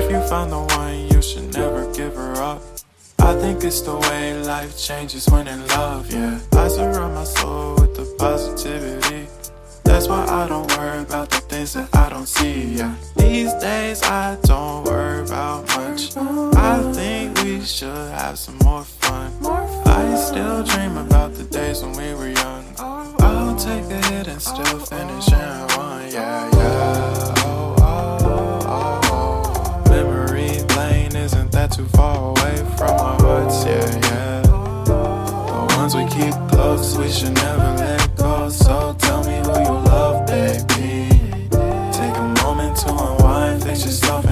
If you found the one, you should never give her up. I think it's the way life changes when in love, yeah. I surround my soul with the positivity. That's why I don't worry about the things that I don't see, yeah. These days I don't worry about much. I think we should have some more fun. I still dream about the days when we were young. I'll take a hit and still finish in one, yeah, yeah. Oh, oh, oh, oh. Memory lane isn't that too far away from our hearts, yeah, yeah. The ones we keep close, we should never let go. So tell me who you love, baby. Take a moment to unwind, fix yourself